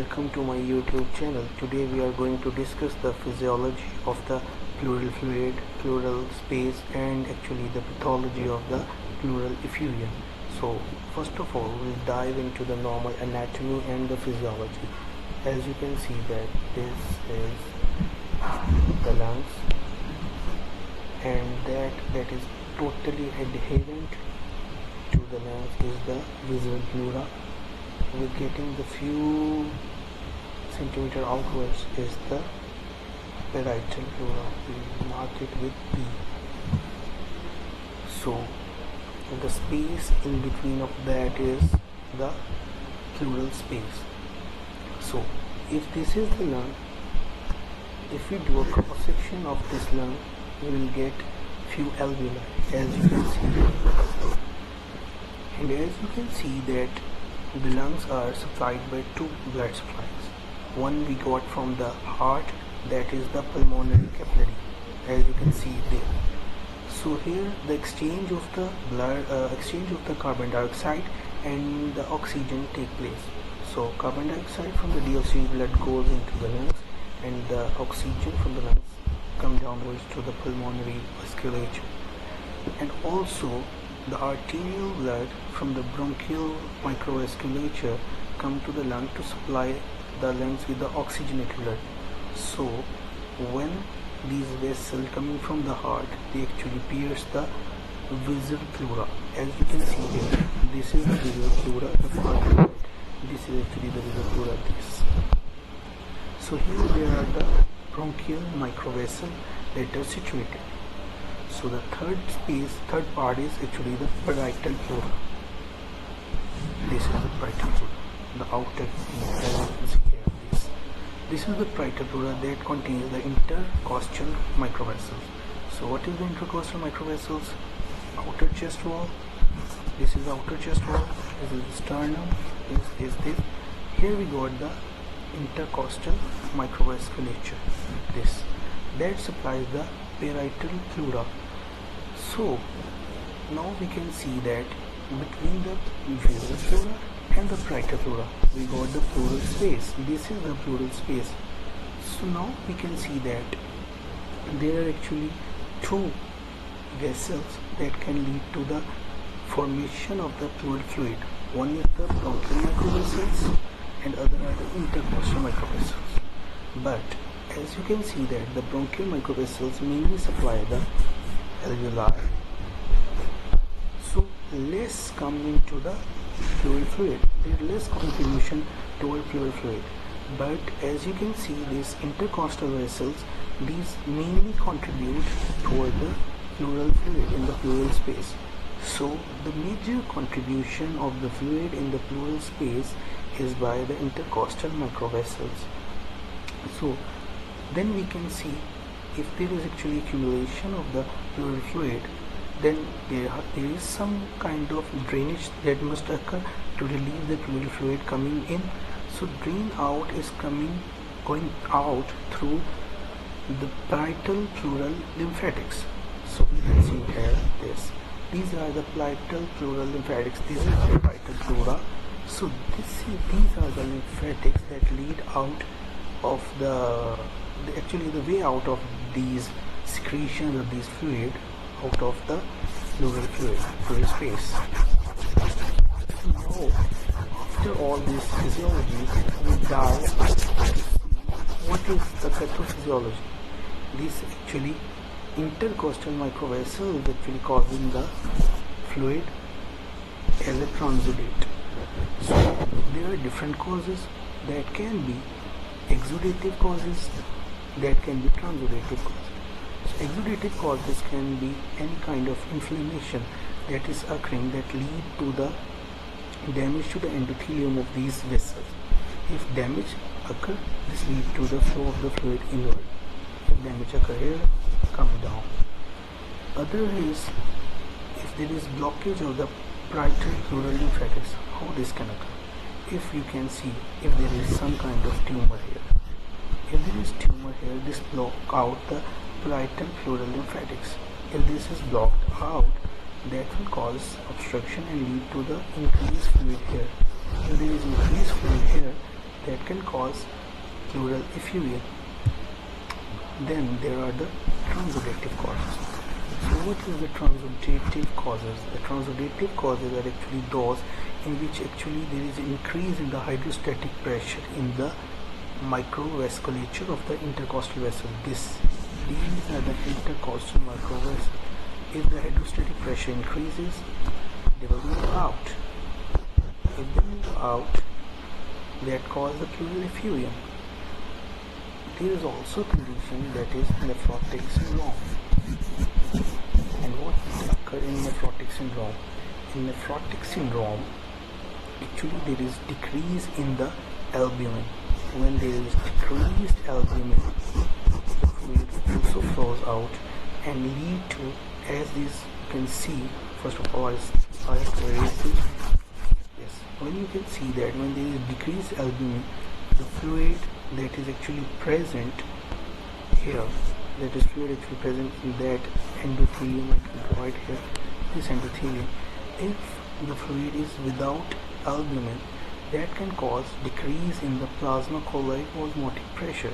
welcome to my YouTube channel. Today we are going to discuss the physiology of the pleural fluid, pleural space, and actually the pathology of the pleural effusion. So first of all, we'll dive into the normal anatomy and the physiology. As you can see that this is the lungs, and that is totally adherent to the lungs is the visual pleura. We're getting the few centimeter outwards is the parietal pleura. We mark it with P. So the space in between of that is the pleural space. So if this is the lung, if we do a cross section of this lung, we will get few alveoli, as you can see. And as you can see that the lungs are supplied by two blood supplies. One we got from the heart, that is the pulmonary capillary, as you can see there. So here the exchange of the exchange of the carbon dioxide and the oxygen take place. So carbon dioxide from the deoxygenated blood goes into the lungs, and the oxygen from the lungs come downwards to the pulmonary vasculature. And also the arterial blood from the bronchial microvasculature come to the lung to supply the lungs with the oxygenated blood. So when these vessels coming from the heart, they actually pierce the visual pleura. As you can see here, this is the visual pleura, the part. This is actually the visual pleura. This. So here there are the bronchial microvessel that are situated. So the third part is actually the parietal pleura. This is the parietal pleura, the outer, as you can see here. This is the parietal pleura that contains the intercostal microvessels. So what is the intercostal microvessels? Outer chest wall. This is the outer chest wall. This is the sternum. This is this. Here we got the intercostal microvasculature. This that supplies the parietal pleura. So now we can see that between the visual pleura and the parietal pleura, we got the pleural space. This is the pleural space. So now we can see that there are actually two vessels that can lead to the formation of the pleural fluid. One is the bronchial microvessels and other are the intercostal microvessels. But as you can see that the bronchial microvessels mainly supply the alveoli, so less come into the pleural fluid. There is less contribution toward pleural fluid. But as you can see, these intercostal vessels, these mainly contribute toward the pleural fluid in the pleural space. So the major contribution of the fluid in the pleural space is by the intercostal microvessels. So then we can see if there is actually accumulation of the pleural fluid, then there is some kind of drainage that must occur to release the pleural fluid coming in. So drain out is going out through the parietal pleural lymphatics. So we can see here this. These are the parietal pleural lymphatics. This is the parietal pleura. So these are the lymphatics that lead out of the way out of these secretions of these fluid out of the pleural space. Now, after all this physiology, we dive to see what is the pathophysiology. This actually intercostal microvessel is actually causing the fluid as a transudate. So there are different causes that can be exudative causes, that can be transudative causes. So exudative causes can be any kind of inflammation that is occurring that lead to the damage to the endothelium of these vessels. If damage occur, this lead to the flow of the fluid inward. If damage occur here, come down. Other is if there is blockage of the parietal pleural lymphatics, how this can occur. If you can see, if there is some kind of tumor here. If there is tumor here, this block out the parietal pleural lymphatics. If this is blocked out, that will cause obstruction and lead to the increased fluid here. If there is increased fluid here, that can cause pleural effusion. Then there are the transudative causes. So what is the transudative causes? The transudative causes are actually those in which actually there is increase in the hydrostatic pressure in the microvasculature of the intercostal vessel. These are the intercostal microvessels. If the hydrostatic pressure increases, they will move out. If they move out, that causes the pleural effusion. There is also a condition that is nephrotic syndrome. And what occurs in nephrotic syndrome? In nephrotic syndrome, actually there is decrease in the albumin. When there is decreased albumin, the fluid also flows out and lead to, as this you can see, first of all, I have to erase this. Yes, when you can see that when there is decreased albumin, the fluid that is actually present here, that is fluid actually present in that endothelium, I can provide here this endothelium. If the fluid is without albumin, that can cause decrease in the plasma colloid osmotic pressure.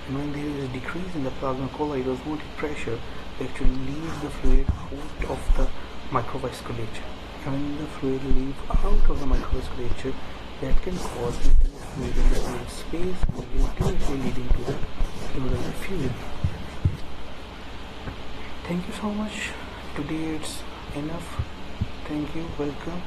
And when there is a decrease in the plasma colloid osmotic pressure, it actually leaves the fluid out of the microvasculature. And when the fluid leaves out of the microvasculature, that can cause increased fluid in the pleural space and ultimately leading to the pleural effusion. Thank you so much. Today it's enough. Thank you. Welcome.